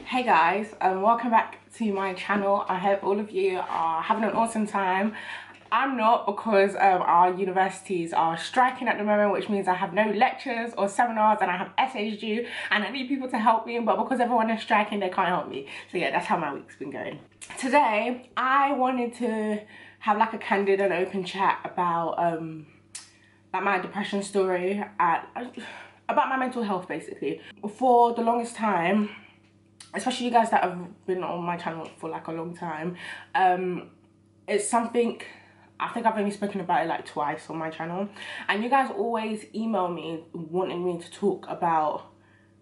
Hey guys, welcome back to my channel. I hope all of you are having an awesome time. I'm not, because our universities are striking at the moment, which means I have no lectures or seminars and I have essays due and I need people to help me, but because everyone is striking they can't help me. So yeah, that's how my week's been going. Today I wanted to have like a candid and open chat about like my depression story about my mental health basically. For the longest time, especially you guys that have been on my channel for like a long time, it's something I think I've only spoken about it like twice on my channel, and you guys always email me wanting me to talk about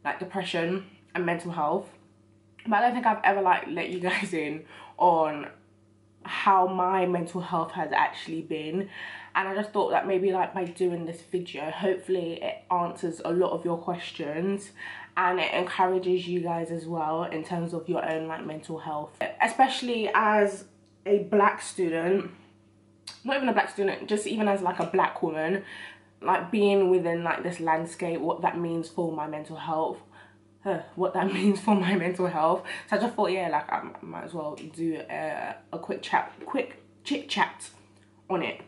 like depression and mental health, but I don't think I've ever like let you guys in on how my mental health has actually been. And I just thought that maybe like by doing this video, hopefully it answers a lot of your questions and it encourages you guys as well in terms of your own like mental health, especially as a black student, not even a black student, just even as like a black woman, like being within like this landscape, what that means for my mental health. So I just thought, yeah, like I might as well do a quick chit chat on it.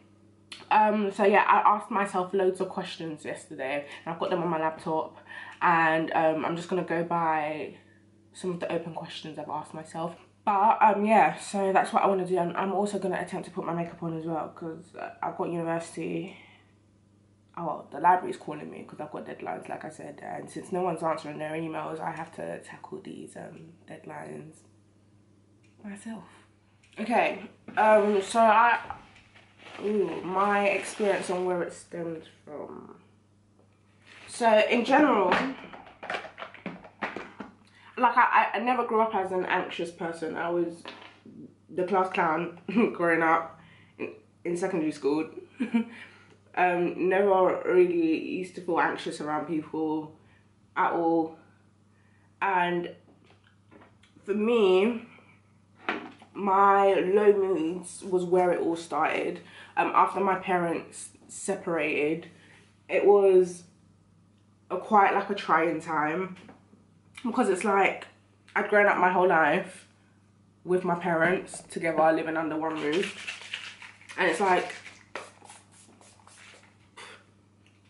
So yeah, I asked myself loads of questions yesterday and I've got them on my laptop, and I'm just gonna go by some of the open questions I've asked myself. But yeah, so that's what I want to do. And I'm also gonna attempt to put my makeup on as well, because I've got university. Oh, the library's calling me because I've got deadlines, like I said, and since no one's answering their emails, I have to tackle these deadlines myself. Okay, so my experience and where it stems from. So in general, like I never grew up as an anxious person. I was the class clown growing up in secondary school. Never really used to feel anxious around people at all. And for me, my low moods was where it all started. After my parents separated, it was quite like a trying time, because it's like I'd grown up my whole life with my parents together, living under one roof, and it's like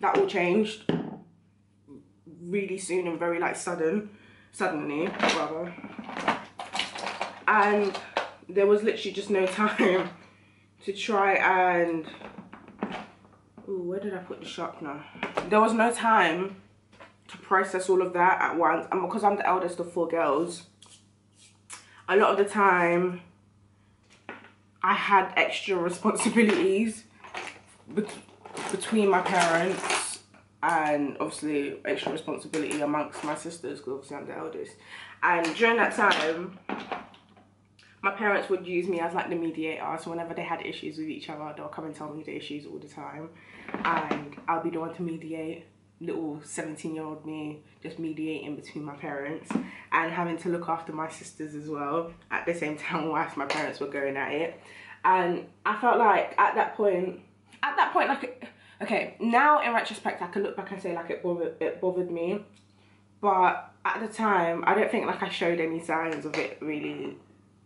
that all changed really soon and very like suddenly rather, and there was literally just no time to try and where did I put the sharpener? There was no time to process all of that at once, and because I'm the eldest of 4 girls, a lot of the time I had extra responsibilities between my parents, and obviously extra responsibility amongst my sisters because obviously I'm the eldest. And during that time, my parents would use me as like the mediator, so whenever they had issues with each other, they'll come and tell me the issues all the time, and I'll be the one to mediate. Little 17-year-old me just mediating between my parents and having to look after my sisters as well at the same time whilst my parents were going at it. And I felt like at that point like, okay, now in retrospect I can look back and say like it bothered me, but at the time I don't think like I showed any signs of it really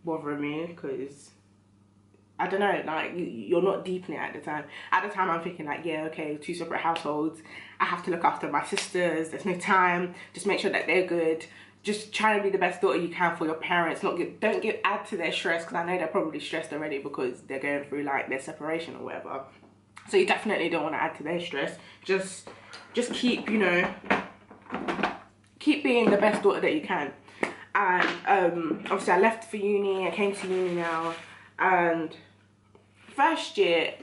bothering me, because I don't know, like you're not deep in it at the time. At the time I'm thinking like, yeah, okay, 2 separate households, I have to look after my sisters, there's no time, just make sure that they're good, just try to be the best daughter you can for your parents, don't add to their stress, because I know they're probably stressed already because they're going through like their separation or whatever. So you definitely don't want to add to their stress. Just keep, you know, keep being the best daughter that you can. And obviously I left for uni, I came to uni now, and first year,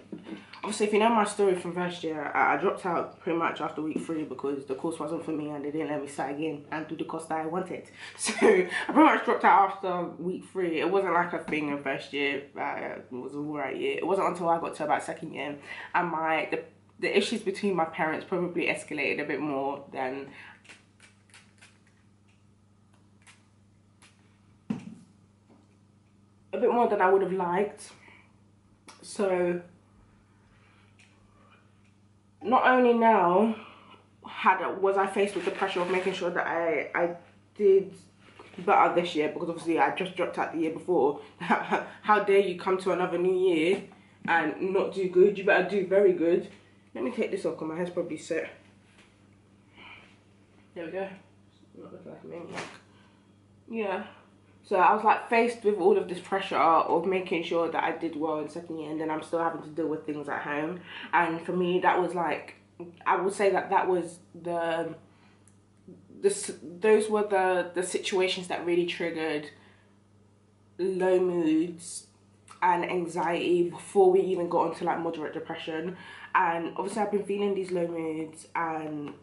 obviously if you know my story from first year, I dropped out pretty much after week 3 because the course wasn't for me and they didn't let me start again and do the course that I wanted. So I pretty much dropped out after week 3. It wasn't like a thing in first year, it was an alright year. It wasn't until I got to about second year and the issues between my parents probably escalated a bit more than I would have liked. So not only now was I faced with the pressure of making sure that I did better this year, because obviously I just dropped out the year before. How dare you come to another new year and not do good? You better do very good. Let me take this off because my hair's probably set. There we go. Not looking like a maniac. Yeah. So I was like faced with all of this pressure of making sure that I did well in second year, and then I'm still having to deal with things at home. And for me, that was like, I would say that was those were the situations that really triggered low moods and anxiety before we even got into like moderate depression. And obviously I've been feeling these low moods, and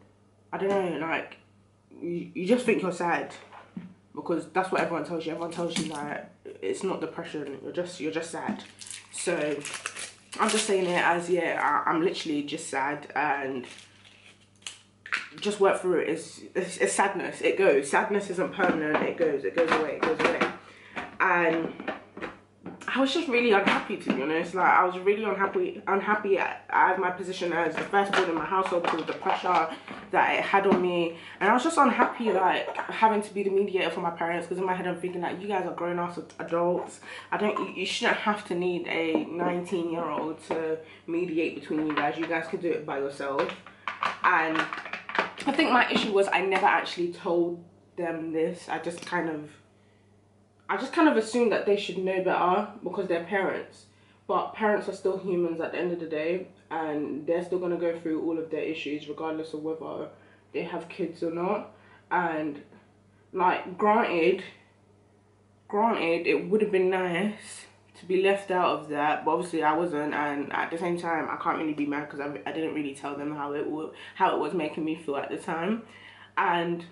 I don't know, like you just think you're sad, because that's what everyone tells you. Everyone tells you that it's not depression, you're just sad. So I'm just saying it as, yeah, I'm literally just sad, and just work through it. It's sadness. It goes. Sadness isn't permanent. It goes away. And I was just really unhappy, to be honest. Like, I was really unhappy at my position as the firstborn in my household, because of the pressure that it had on me. And I was just unhappy, like, having to be the mediator for my parents, because in my head I'm thinking, like, you guys are grown-ass adults. You shouldn't have to need a 19-year-old to mediate between you guys. You guys could do it by yourself. And I think my issue was I never actually told them this. I just kind of assumed that they should know better because they're parents. But parents are still humans at the end of the day, and they're still going to go through all of their issues regardless of whether they have kids or not. And like, granted, it would have been nice to be left out of that, but obviously I wasn't. And at the same time, I can't really be mad because I didn't really tell them how it was making me feel at the time. And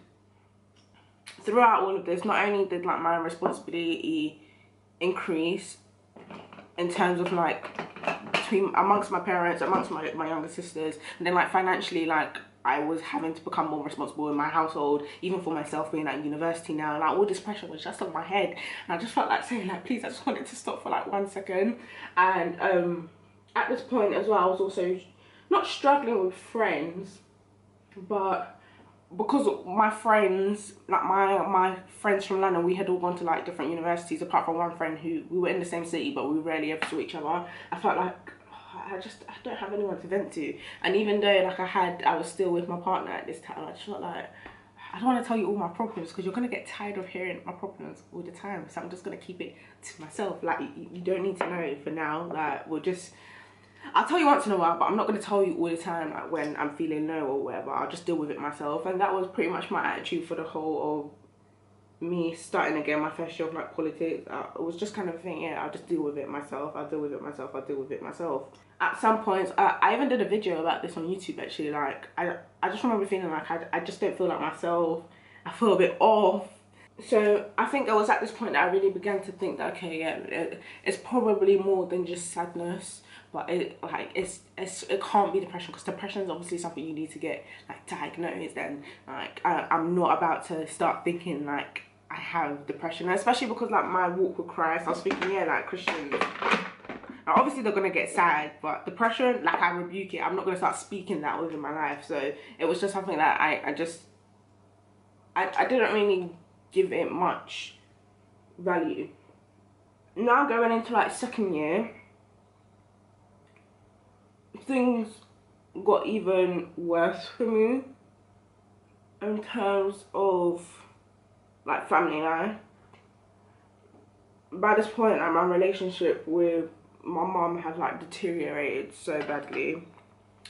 throughout all of this, not only did like my responsibility increase in terms of like amongst my parents, amongst my younger sisters, and then like financially, like I was having to become more responsible in my household, even for myself being at university now. Like, all this pressure was just on my head, and I just felt like saying, like, please, I just wanted to stop for like 1 second. And at this point as well, I was also not struggling with friends, but because my friends, like my friends from London, we had all gone to like different universities, apart from one friend who we were in the same city, but we rarely ever saw each other. I felt like I don't have anyone to vent to. And even though like I was still with my partner at this time, I just felt like I don't want to tell you all my problems, because you're gonna get tired of hearing my problems all the time. So I'm just gonna keep it to myself. Like, you don't need to know for now. Like, I'll tell you once in a while, but I'm not going to tell you all the time, like when I'm feeling low or whatever. I'll just deal with it myself. And that was pretty much my attitude for the whole of me starting again my first year of like politics. It was just kind of a thing, yeah, I'll just deal with it myself. I'll deal with it myself. At some points, I even did a video about this on YouTube actually. Like, I just remember feeling like I just don't feel like myself. I feel a bit off. So I think it was at this point that I really began to think that, okay, yeah, it's probably more than just sadness. But it can't be depression, because depression is obviously something you need to get like diagnosed. And like I'm not about to start thinking like I have depression, especially because like my walk with Christ, I was thinking, yeah, like Christians, now, obviously they're gonna get sad, but depression, like, I rebuke it. I'm not gonna start speaking that within my life. So it was just something that I didn't really give it much value. Now going into like second year, things got even worse for me in terms of like family life. By this point, like, my relationship with my mum had like deteriorated so badly.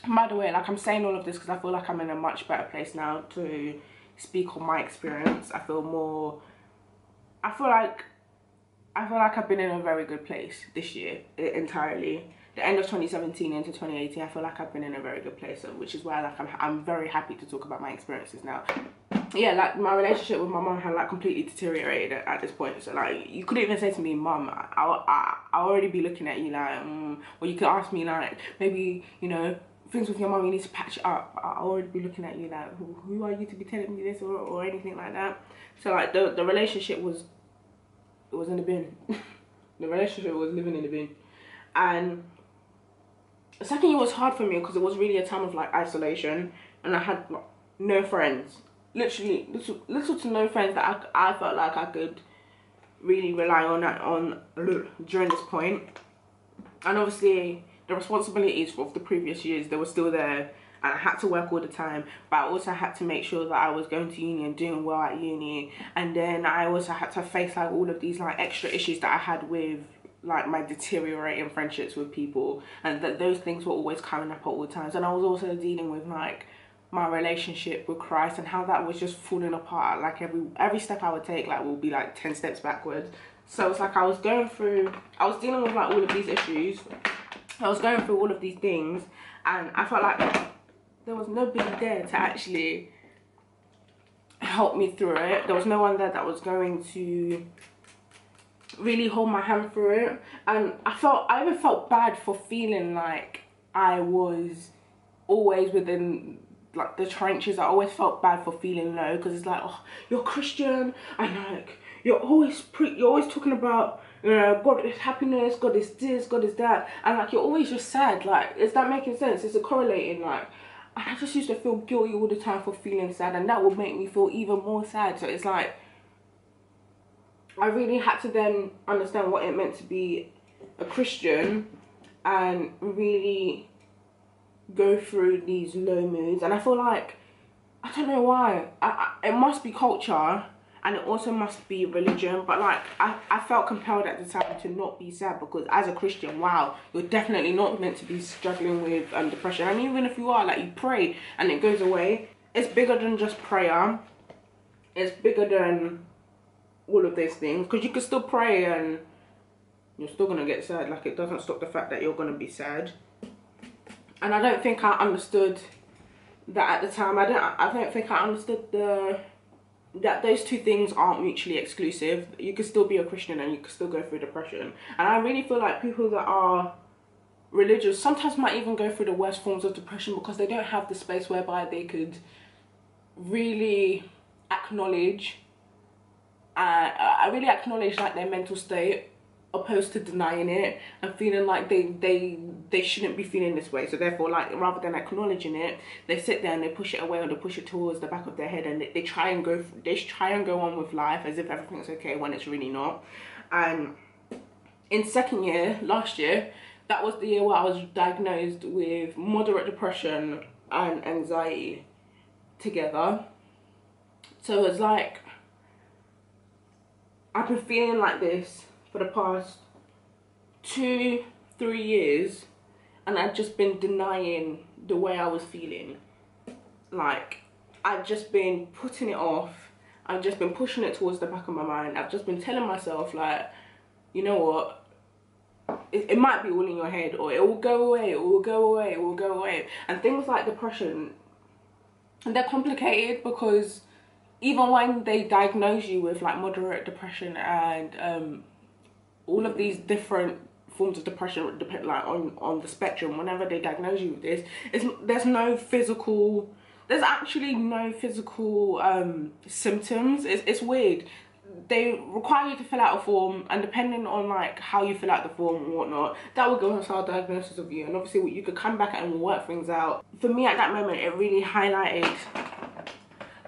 By the way, like, I'm saying all of this because I feel like I'm in a much better place now to speak on my experience. I feel like I've been in a very good place this year entirely. The end of 2017 into 2018, I feel like I've been in a very good place, which is why like I'm very happy to talk about my experiences now. Yeah, like, my relationship with my mum had like completely deteriorated at this point. So like, you couldn't even say to me, Mum, I'll already be looking at you like, or you could ask me like, maybe, you know, things with your mum, you need to patch it up. I'll already be looking at you like, who are you to be telling me this or anything like that. So like, the relationship was in the bin. The relationship was living in the bin. And the second year was hard for me because it was really a time of like isolation, and I had like, no friends. literally little to no friends that I felt like I could really rely on during this point. And obviously the responsibilities of the previous years, they were still there, and I had to work all the time, but I also had to make sure that I was going to uni and doing well at uni. And then I also had to face like all of these like extra issues that I had with like my deteriorating friendships with people, and that those things were always coming up at all times. And I was also dealing with like my relationship with Christ and how that was just falling apart. Like every step I would take like will be like 10 steps backwards. So it's like I was dealing with like all of these issues, I was going through all of these things, and I felt like there was nobody there to actually help me through it. There was no one there that was going to really hold my hand through it. And I even felt bad for feeling like I was always within like the trenches. I always felt bad for feeling low, because it's like, oh, you're Christian, and like you're always talking about, you know, God is happiness, God is this, God is that, and like you're always just sad. Like, is that making sense? Is it correlating? Like, I just used to feel guilty all the time for feeling sad, and that would make me feel even more sad. So it's like I really had to then understand what it meant to be a Christian and really go through these low moods. And I feel like, I don't know why, it must be culture, and it also must be religion, but like I felt compelled at the time to not be sad, because as a Christian, wow, you're definitely not meant to be struggling with depression. And even if you are, like, you pray and it goes away. It's bigger than just prayer, it's bigger than all of those things, because you can still pray and you're still gonna get sad. Like, it doesn't stop the fact that you're gonna be sad. And I don't think I understood that at the time. I don't think I understood that those two things aren't mutually exclusive. You could still be a Christian and you could still go through depression. And I really feel like people that are religious sometimes might even go through the worst forms of depression, because they don't have the space whereby they could really acknowledge like their mental state, opposed to denying it and feeling like they shouldn't be feeling this way. So therefore, like, rather than acknowledging it, they sit there and they push it away, or they push it towards the back of their head, and they try and go on with life as if everything's okay, when it's really not. And in second year, last year, that was the year where I was diagnosed with moderate depression and anxiety together. So it's like I've been feeling like this for the past 2-3 years, and I've just been denying the way I was feeling. Like, I've just been putting it off. I've just been pushing it towards the back of my mind. I've just been telling myself, like, you know what, it might be all in your head, or it will go away, it will go away, it will go away. And things like depression, they're complicated, because even when they diagnose you with like moderate depression and all of these different forms of depression, depend like on the spectrum, whenever they diagnose you with this, there's actually no physical symptoms. It's weird. They require you to fill out a form, and depending on like how you fill out the form and whatnot, that will go into our diagnosis of you, and obviously you could come back and work things out. For me at that moment, it really highlighted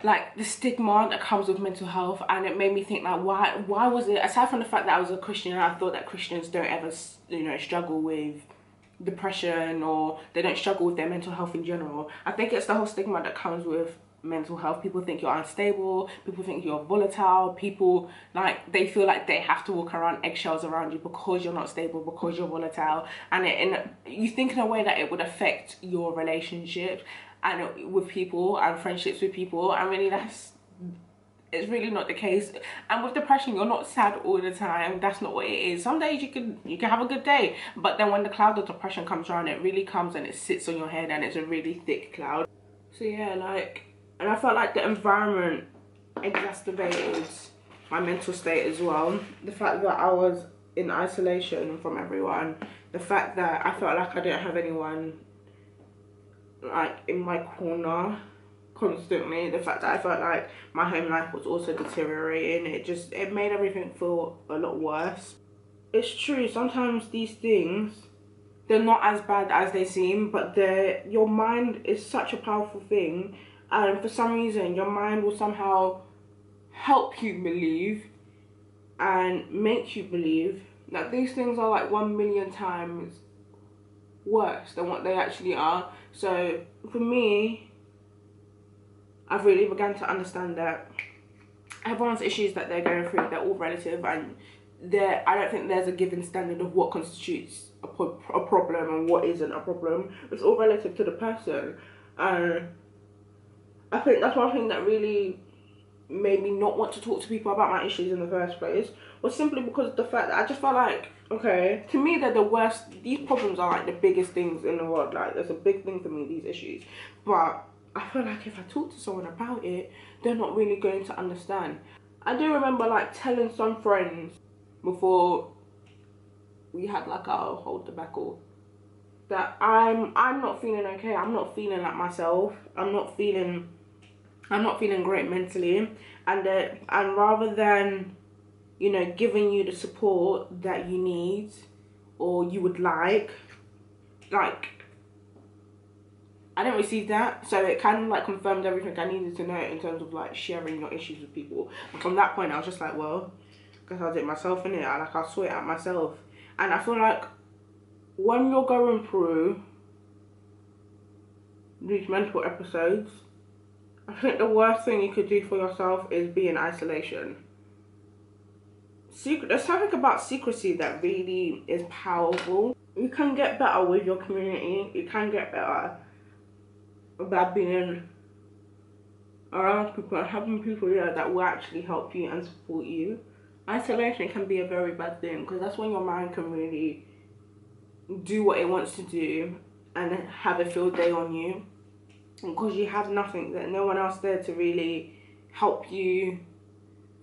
like the stigma that comes with mental health, and it made me think, like, why was it, aside from the fact that I was a Christian and I thought that Christians don't ever, you know, struggle with depression, or they don't struggle with their mental health in general. I think it's the whole stigma that comes with mental health. People think you're unstable, people think you're volatile, people, like, they feel like they have to walk around eggshells around you because you're not stable, because you're volatile, and you think in a way that it would affect your relationship and with people and friendships with people, and really it's really not the case. And with depression, you're not sad all the time. That's not what it is. Some days you can have a good day, but then when the cloud of depression comes around, it really comes and it sits on your head, and it's a really thick cloud. So yeah, like, and I felt like the environment exacerbated my mental state as well. The fact that I was in isolation from everyone, the fact that I felt like I didn't have anyone like in my corner constantly, the fact that I felt like my home life was also deteriorating, it made everything feel a lot worse. It's true, sometimes these things, they're not as bad as they seem, but your mind is such a powerful thing, and for some reason your mind will somehow help you believe and make you believe that these things are like 1 million times worse than what they actually are. So for me, I've really begun to understand that everyone's issues that they're going through, they're all relative, and I don't think there's a given standard of what constitutes a problem and what isn't a problem. It's all relative to the person. And I think that's one thing that really made me not want to talk to people about my issues in the first place, was simply because of the fact that I just felt like, okay, to me they're the worst. These problems are like the biggest things in the world. Like, there's a big thing for me, these issues. But I feel like if I talk to someone about it, they're not really going to understand. I do remember like telling some friends before we had like our whole debacle that I'm not feeling okay. I'm not feeling like myself. I'm not feeling great mentally, and rather than, you know, giving you the support that you need or you would like I didn't receive that. So it kind of like confirmed everything I needed to know in terms of like sharing your issues with people. And from that point I was just like, well, because I did it myself, innit? I'll sort it out myself. And I feel like when you're going through these mental episodes, I think the worst thing you could do for yourself is be in isolation. There's something about secrecy that really is powerful. You can get better with your community. You can get better about being around people and having people there that will actually help you and support you. Isolation can be a very bad thing, because that's when your mind can really do what it wants to do and have a field day on you, because you have nothing, that no one else there to really help you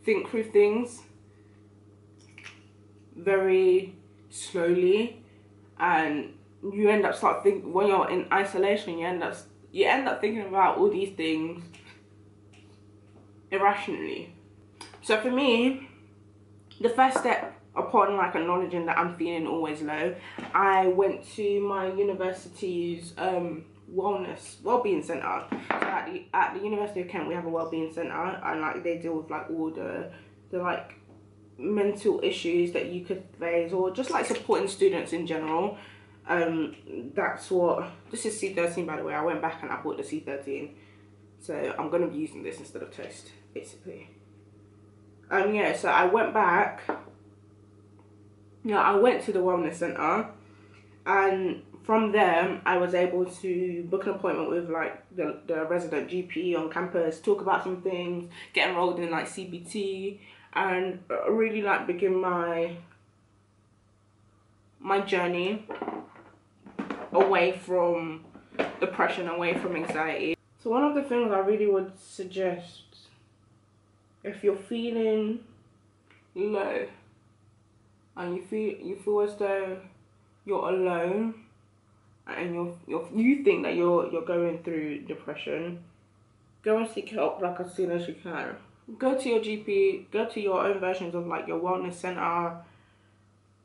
think through things very slowly. And you end up when you're in isolation, you end up thinking about all these things irrationally. So for me, the first step upon like acknowledging that I'm feeling always low, I went to my university's wellbeing centre. So at the University of Kent we have a wellbeing centre, and like they deal with like all the like mental issues that you could face, or just like supporting students in general. That's what this is. C13, by the way. I went back and I bought the C13, so I'm gonna be using this instead of toast, basically. Yeah, so I went back. Yeah, I went to the wellness centre, and from there I was able to book an appointment with like the resident GP on campus, talk about some things, get enrolled in like CBT, and really like begin my journey away from depression, away from anxiety. So one of the things I really would suggest, if you're feeling low and you feel as though you're alone and you think that you're going through depression, go and seek help like as soon as you can. Go to your GP, go to your own versions of like your wellness center,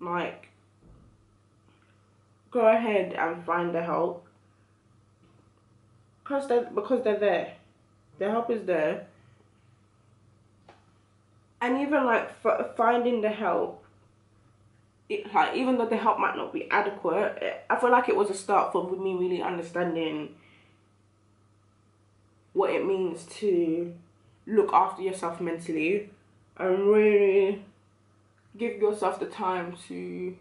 like go ahead and find the help, because they're there. The help is there. And even like finding the help, like even though the help might not be adequate, I feel like it was a start for me really understanding what it means to look after yourself mentally and really give yourself the time to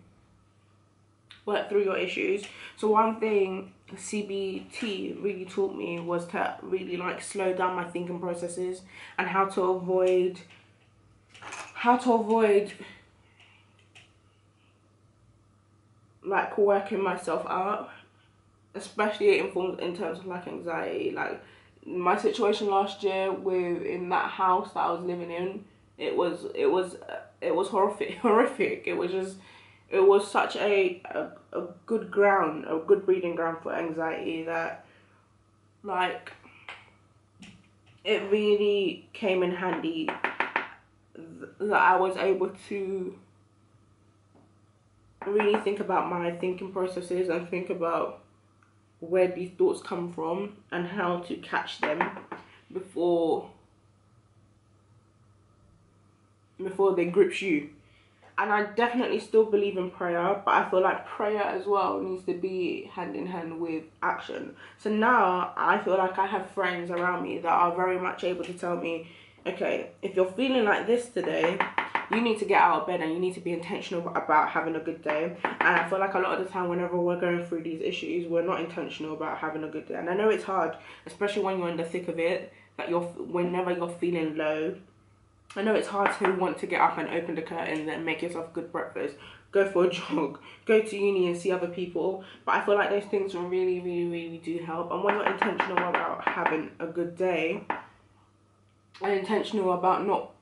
work through your issues. So one thing CBT really taught me was to really like slow down my thinking processes, and how to avoid like working myself out, especially in terms of like anxiety. Like my situation last year in that house that I was living in, it was horrific. It was such a good breeding ground for anxiety, that like it really came in handy that I was able to really think about my thinking processes and think about where these thoughts come from and how to catch them before they grip you. And I definitely still believe in prayer, but I feel like prayer as well needs to be hand in hand with action. So now I feel like I have friends around me that are very much able to tell me, okay, if you're feeling like this today, you need to get out of bed and you need to be intentional about having a good day. And I feel like a lot of the time whenever we're going through these issues, we're not intentional about having a good day. And I know it's hard, especially when you're in the thick of it, that whenever you're feeling low, I know it's hard to want to get up and open the curtains and make yourself a good breakfast, go for a jog, go to uni and see other people. But I feel like those things really, really, really do help. And when you're intentional about having a good day and intentional about not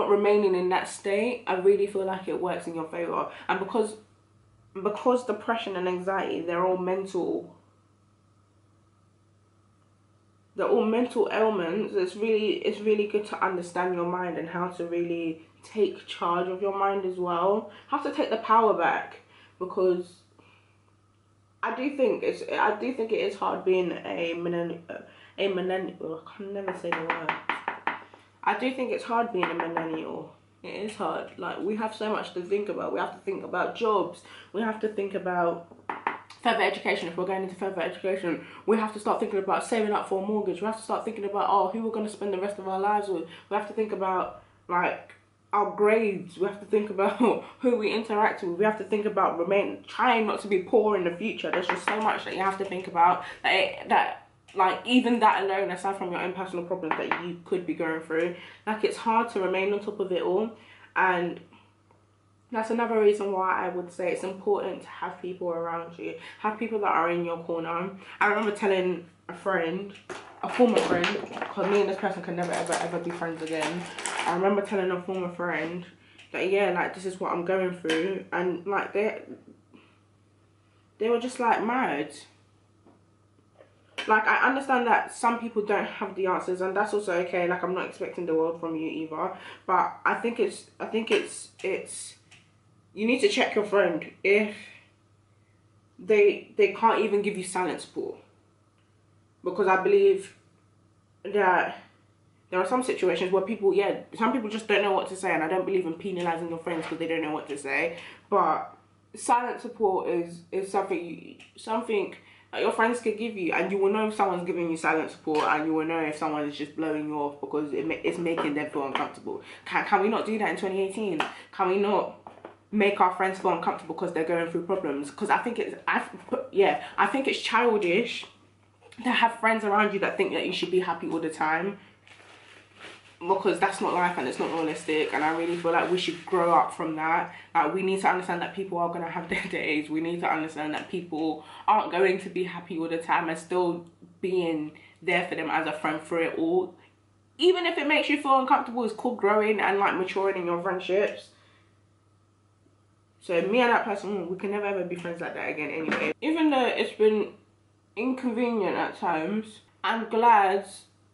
remaining in that state, I really feel like it works in your favor. And because depression and anxiety, they're all mental ailments. It's really good to understand your mind and how to really take charge of your mind as well, how to take the power back, because I do think it is hard being a millennial. I can never say the word. I do think it's hard being a millennial. It is hard. Like, we have so much to think about. We have to think about jobs. We have to think about further education. If we're going into further education, we have to start thinking about saving up for a mortgage. We have to start thinking about, who we're going to spend the rest of our lives with. We have to think about, like, our grades. We have to think about who we interact with. We have to think about trying not to be poor in the future. There's just so much that you have to think about like, even that alone, aside from your own personal problems that you could be going through, like, it's hard to remain on top of it all. And that's another reason why I would say it's important to have people around you, have people that are in your corner. I remember telling a former friend, because me and this person can never ever be friends again. I remember telling a former friend that, yeah, like, this is what I'm going through, and like they were just like mad. Like, I understand that some people don't have the answers, and that's also okay. Like, I'm not expecting the world from you either, but I think it's you need to check your friend if they can't even give you silent support, because I believe that there are some situations where some people just don't know what to say, and I don't believe in penalizing your friends because they don't know what to say. But silent support is something that your friends could give you, and you will know if someone's giving you silent support, and you will know if someone is just blowing you off because it's making them feel uncomfortable. Can we not do that in 2018? Can we not make our friends feel uncomfortable because they're going through problems? Because I think it's childish to have friends around you that think that you should be happy all the time, because that's not life and it's not realistic. And I really feel like we should grow up from that. Like, we need to understand that people are going to have their days. We need to understand that people aren't going to be happy all the time, and still being there for them as a friend through it all, even if it makes you feel uncomfortable, is called growing and, like, maturing in your friendships. So me and that person, we can never ever be friends like that again anyway. Even though it's been inconvenient at times, I'm glad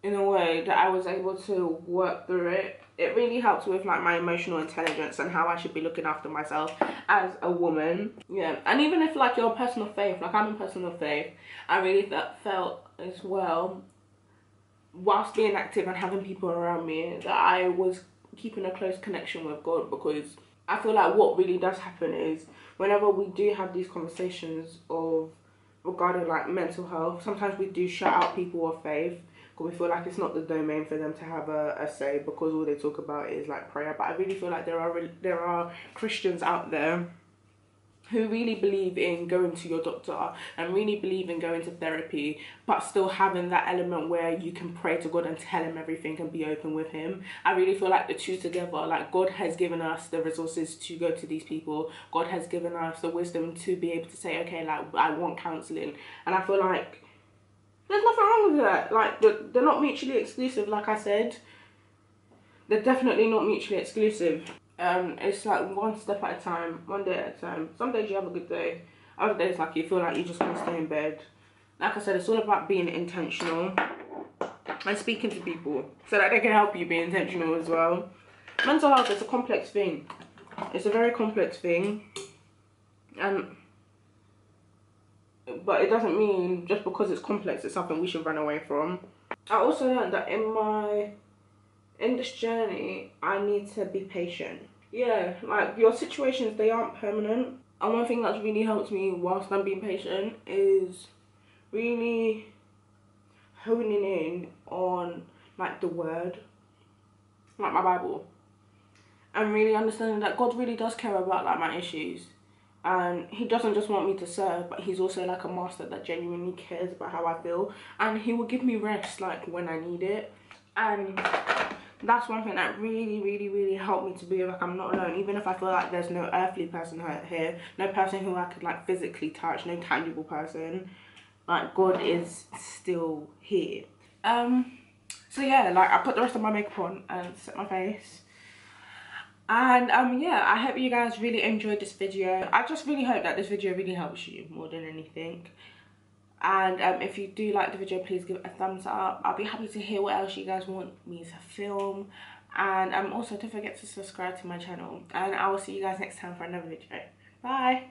in a way that I was able to work through it. It really helps with, like, my emotional intelligence and how I should be looking after myself as a woman. Yeah, and even if, like, you're a person of faith, like, I'm a person of faith, I really felt as well, whilst being active and having people around me, that I was keeping a close connection with God, because I feel like what really does happen is whenever we do have these conversations regarding, like, mental health, sometimes we do shut out people of faith because we feel like it's not the domain for them to have a say, because all they talk about is, like, prayer. But I really feel like there are Christians out there who really believe in going to your doctor and really believe in going to therapy, but still having that element where you can pray to God and tell him everything and be open with him. I really feel like the two together, like, God has given us the resources to go to these people. God has given us the wisdom to be able to say, okay, like, I want counselling. And I feel like there's nothing wrong with that. Like, they're not mutually exclusive, like I said. They're definitely not mutually exclusive. It's like one step at a time, one day at a time. Some days you have a good day, other days, like, you feel like you just want to stay in bed. Like I said, it's all about being intentional and speaking to people so that they can help you be intentional as well. Mental health is a complex thing. It's a very complex thing. But it doesn't mean just because it's complex it's something we should run away from. I also learned that in this journey I need to be patient. Yeah, like your situations, they aren't permanent. And one thing that's really helped me whilst I'm being patient is really honing in on like the word, like my Bible, and really understanding that God really does care about like my issues, and he doesn't just want me to serve, but he's also like a master that genuinely cares about how I feel, and he will give me rest like when I need it. And that's one thing that really helped me to be like I'm not alone, even if I feel like there's no earthly person here, no person who I could like physically touch, no tangible person. Like God is still here. So yeah, like I put the rest of my makeup on and set my face. And yeah, I hope you guys really enjoyed this video. I just really hope that this video really helps you more than anything. And if you do like the video, please give it a thumbs up. I'll be happy to hear what else you guys want me to film. And also don't forget to subscribe to my channel. And I will see you guys next time for another video. Bye.